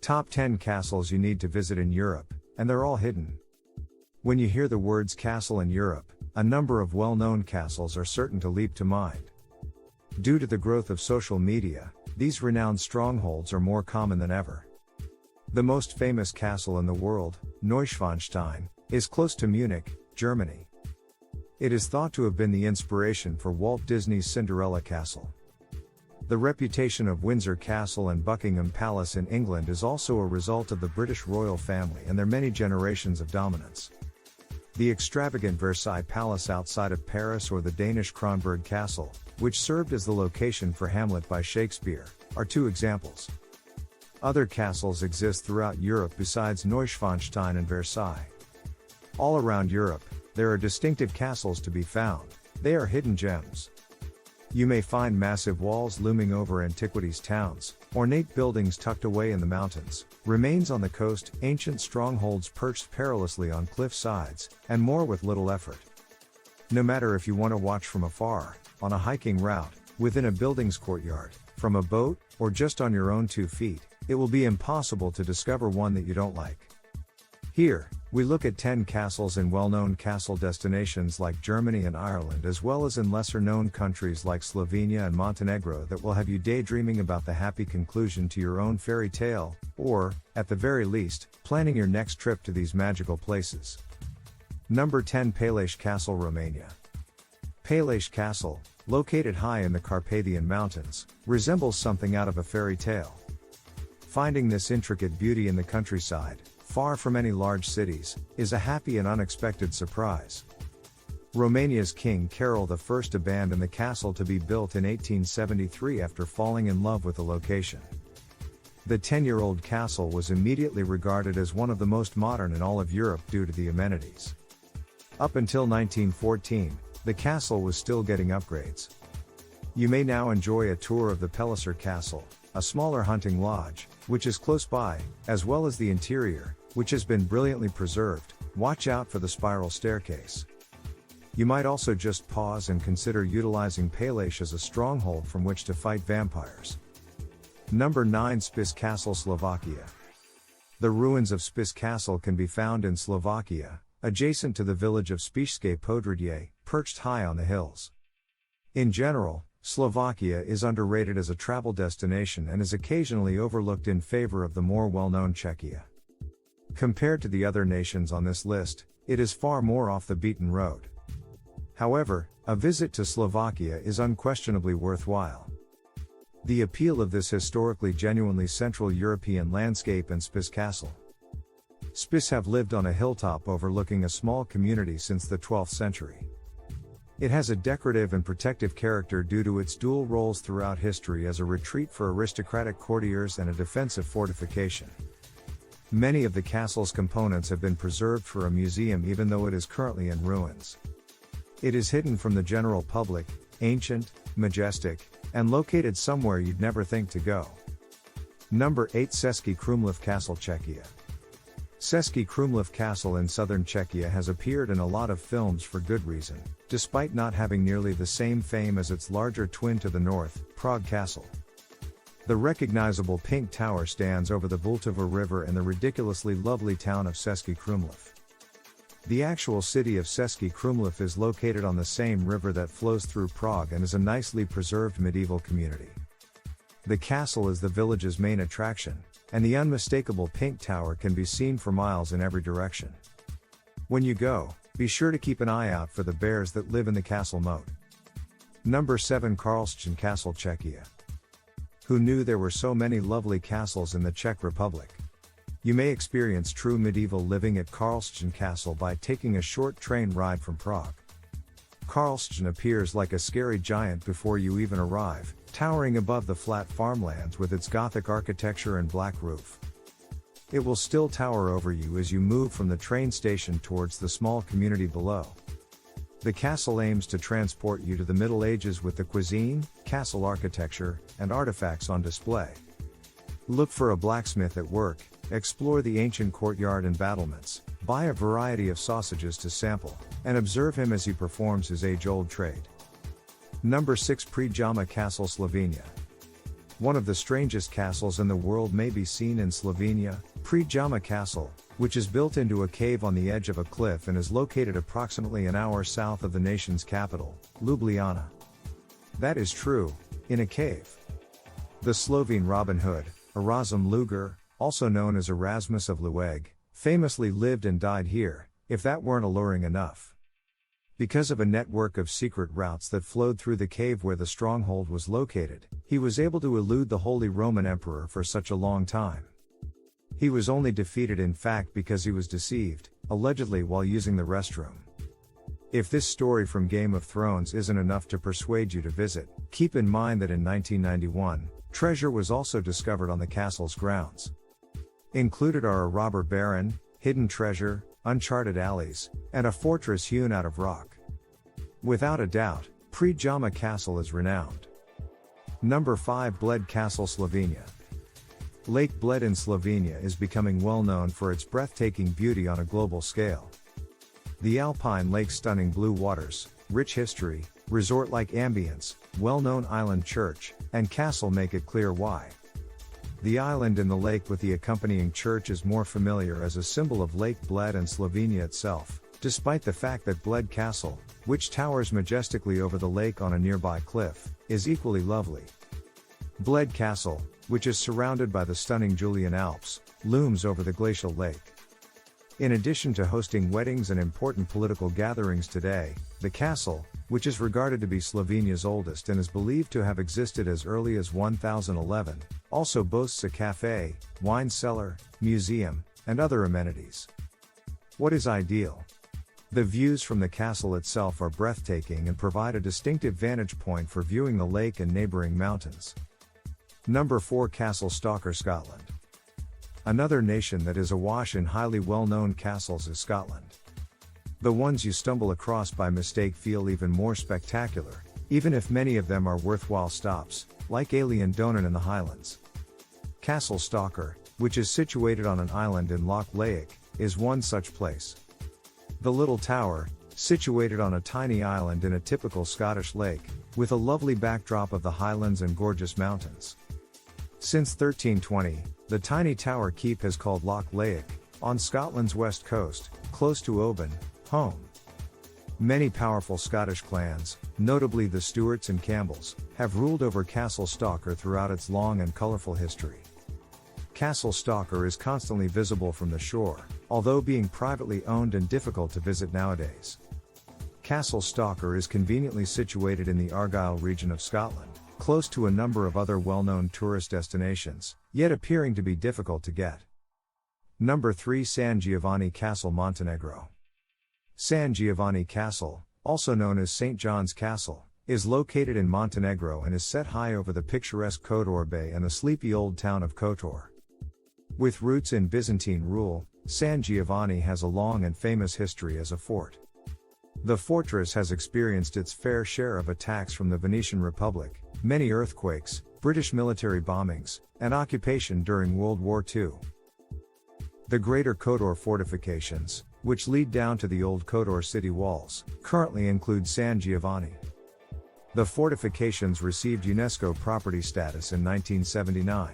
Top 10 castles you need to visit in Europe, and they're all hidden. When you hear the words castle in Europe, a number of well-known castles are certain to leap to mind. Due to the growth of social media, these renowned strongholds are more common than ever. The most famous castle in the world, Neuschwanstein, is close to Munich, Germany. It is thought to have been the inspiration for Walt Disney's Cinderella Castle. The reputation of Windsor Castle and Buckingham Palace in England is also a result of the British royal family and their many generations of dominance. The extravagant Versailles Palace outside of Paris or the Danish Kronborg Castle, which served as the location for Hamlet by Shakespeare, are two examples. Other castles exist throughout Europe besides Neuschwanstein and Versailles. All around Europe, there are distinctive castles to be found. They are hidden gems. You may find massive walls looming over antiquities towns, ornate buildings tucked away in the mountains, remains on the coast, ancient strongholds perched perilously on cliff sides, and more with little effort. No matter if you want to watch from afar, on a hiking route, within a building's courtyard, from a boat, or just on your own 2 feet, it will be impossible to discover one that you don't like. Here, we look at 10 castles in well-known castle destinations like Germany and Ireland, as well as in lesser-known countries like Slovenia and Montenegro that will have you daydreaming about the happy conclusion to your own fairy tale, or, at the very least, planning your next trip to these magical places. Number 10, Pelicer Castle, Romania. Pelicer Castle, located high in the Carpathian Mountains, resembles something out of a fairy tale. Finding this intricate beauty in the countryside, far from any large cities, is a happy and unexpected surprise. Romania's King Carol I abandoned the castle to be built in 1873 after falling in love with the location. The 10-year-old castle was immediately regarded as one of the most modern in all of Europe due to the amenities. Up until 1914, the castle was still getting upgrades. You may now enjoy a tour of the Pelicer Castle, a smaller hunting lodge, which is close by, as well as the interior, which has been brilliantly preserved. Watch out for the spiral staircase. You might also just pause and consider utilizing Pelicer as a stronghold from which to fight vampires. Number 9, Spiss Castle, Slovakia. The ruins of Spiss Castle can be found in Slovakia, adjacent to the village of Spišské Podhradie, perched high on the hills. In general, Slovakia is underrated as a travel destination and is occasionally overlooked in favor of the more well-known Czechia. Compared to the other nations on this list, it is far more off the beaten road. However, a visit to Slovakia is unquestionably worthwhile. The appeal of this historically genuinely Central European landscape and Spiss Castle. Spiss have lived on a hilltop overlooking a small community since the 12th century. It has a decorative and protective character due to its dual roles throughout history as a retreat for aristocratic courtiers and a defensive fortification. Many of the castle's components have been preserved for a museum even though it is currently in ruins. It is hidden from the general public, ancient, majestic, and located somewhere you'd never think to go. Number 8, Český Krumlov Castle, Czechia. Český Krumlov Castle in southern Czechia has appeared in a lot of films for good reason, despite not having nearly the same fame as its larger twin to the north, Prague Castle. The recognizable pink tower stands over the Vltava River in the ridiculously lovely town of Český Krumlov. The actual city of Český Krumlov is located on the same river that flows through Prague and is a nicely preserved medieval community. The castle is the village's main attraction, and the unmistakable pink tower can be seen for miles in every direction. When you go, be sure to keep an eye out for the bears that live in the castle moat. Number 7, Karlstrom Castle, Czechia. Who knew there were so many lovely castles in the Czech Republic? You may experience true medieval living at Karlstrom Castle by taking a short train ride from Prague. Karlstrom appears like a scary giant before you even arrive, towering above the flat farmlands with its Gothic architecture and black roof. It will still tower over you as you move from the train station towards the small community below. The castle aims to transport you to the Middle Ages with the cuisine, castle architecture, and artifacts on display. Look for a blacksmith at work, explore the ancient courtyard and battlements, buy a variety of sausages to sample, and observe him as he performs his age-old trade. Number 6, Predjama Castle, Slovenia. One of the strangest castles in the world may be seen in Slovenia, Precariously Castle, which is built into a cave on the edge of a cliff and is located approximately an hour south of the nation's capital, Ljubljana. That is true, in a cave. The Slovene Robin Hood, Erasm Luger, also known as Erasmus of Lueg, famously lived and died here, if that weren't alluring enough. Because of a network of secret routes that flowed through the cave where the stronghold was located, he was able to elude the Holy Roman Emperor for such a long time. He was only defeated in fact because he was deceived, allegedly while using the restroom. If this story from Game of Thrones isn't enough to persuade you to visit, keep in mind that in 1991, treasure was also discovered on the castle's grounds. Included are a robber baron, hidden treasure, uncharted alleys, and a fortress hewn out of rock. Without a doubt, Precariously Castle is renowned. Number 5 Bled Castle, Slovenia. Lake Bled in Slovenia is becoming well known for its breathtaking beauty on a global scale. The alpine lake's stunning blue waters, rich history, resort-like ambience, well-known island church, and castle make it clear why. The island in the lake with the accompanying church is more familiar as a symbol of Lake Bled and Slovenia itself, despite the fact that Bled Castle, which towers majestically over the lake on a nearby cliff, is equally lovely. Bled Castle, which is surrounded by the stunning Julian Alps, looms over the glacial lake. In addition to hosting weddings and important political gatherings today, the castle, which is regarded to be Slovenia's oldest and is believed to have existed as early as 1011, also boasts a cafe, wine cellar, museum, and other amenities. What is ideal? The views from the castle itself are breathtaking and provide a distinctive vantage point for viewing the lake and neighboring mountains. Number 4 Castle Stalker, Scotland. Another nation that is awash in highly well-known castles is Scotland. The ones you stumble across by mistake feel even more spectacular, even if many of them are worthwhile stops, like Alien Donan in the Highlands. Castle Stalker, which is situated on an island in Loch Laic, is one such place. The little tower, situated on a tiny island in a typical Scottish lake, with a lovely backdrop of the Highlands and gorgeous mountains. Since 1320, the tiny tower keep has called Loch Laic, on Scotland's west coast, close to Oban, home. Many powerful Scottish clans, notably the Stuarts and Campbells, have ruled over Castle Stalker throughout its long and colourful history. Castle Stalker is constantly visible from the shore, although being privately owned and difficult to visit nowadays. Castle Stalker is conveniently situated in the Argyll region of Scotland, close to a number of other well-known tourist destinations, yet appearing to be difficult to get. Number 3 San Giovanni Castle, Montenegro. San Giovanni Castle, also known as St. John's Castle, is located in Montenegro and is set high over the picturesque Kotor Bay and the sleepy old town of Kotor. With roots in Byzantine rule, San Giovanni has a long and famous history as a fort. The fortress has experienced its fair share of attacks from the Venetian Republic, many earthquakes, British military bombings, and occupation during World War II. The Greater Kotor fortifications, which lead down to the old Kotor city walls, currently include San Giovanni. The fortifications received UNESCO property status in 1979.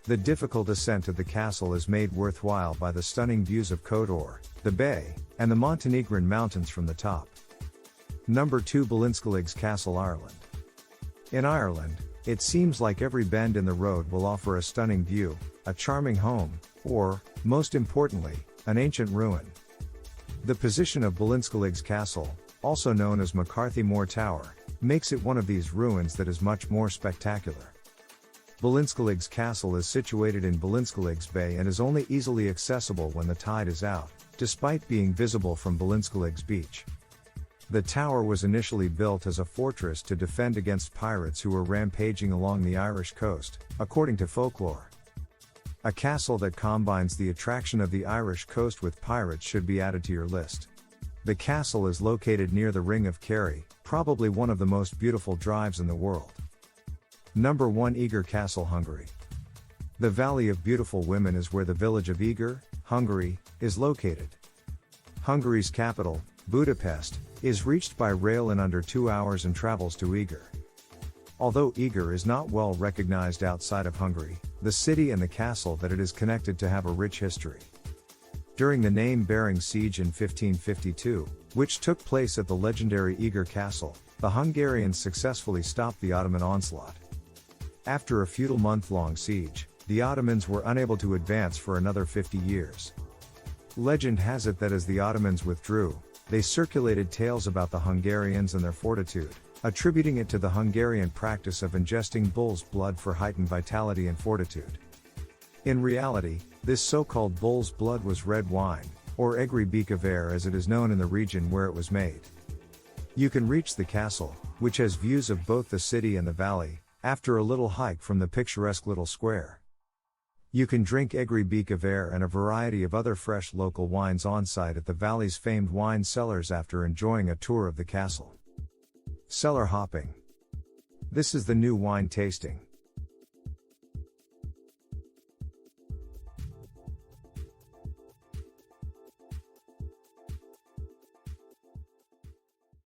The difficult ascent to the castle is made worthwhile by the stunning views of Kotor, the bay, and the Montenegrin mountains from the top. Number 2 Ballinskalig's Castle, Ireland. In Ireland, it seems like every bend in the road will offer a stunning view, a charming home, or, most importantly, an ancient ruin. The position of Ballinskalig's Castle, also known as McCarthy Moor Tower, makes it one of these ruins that is much more spectacular. Ballinskalig's Castle is situated in Ballinskalig's Bay and is only easily accessible when the tide is out, despite being visible from Ballinskalig's beach. The tower was initially built as a fortress to defend against pirates who were rampaging along the Irish coast, according to folklore. A castle that combines the attraction of the Irish coast with pirates should be added to your list. The castle is located near the Ring of Kerry, probably one of the most beautiful drives in the world. Number 1 Eger Castle, Hungary. The Valley of Beautiful Women is where the village of Eger, Hungary, is located. Hungary's capital, Budapest, is reached by rail in under 2 hours and travels to Eger. Although Eger is not well recognized outside of Hungary, the city and the castle that it is connected to have a rich history. During the name-bearing siege in 1552, which took place at the legendary Eger Castle, the Hungarians successfully stopped the Ottoman onslaught. After a futile month-long siege, the Ottomans were unable to advance for another 50 years. Legend has it that as the Ottomans withdrew, they circulated tales about the Hungarians and their fortitude, attributing it to the Hungarian practice of ingesting bull's blood for heightened vitality and fortitude. In reality, this so-called bull's blood was red wine, or egri bikaver as it is known in the region where it was made. You can reach the castle, which has views of both the city and the valley, after a little hike from the picturesque little square. You can drink egri bikaver and a variety of other fresh local wines on site at the valley's famed wine cellars after enjoying a tour of the castle. Cellar hopping. This is the new wine tasting.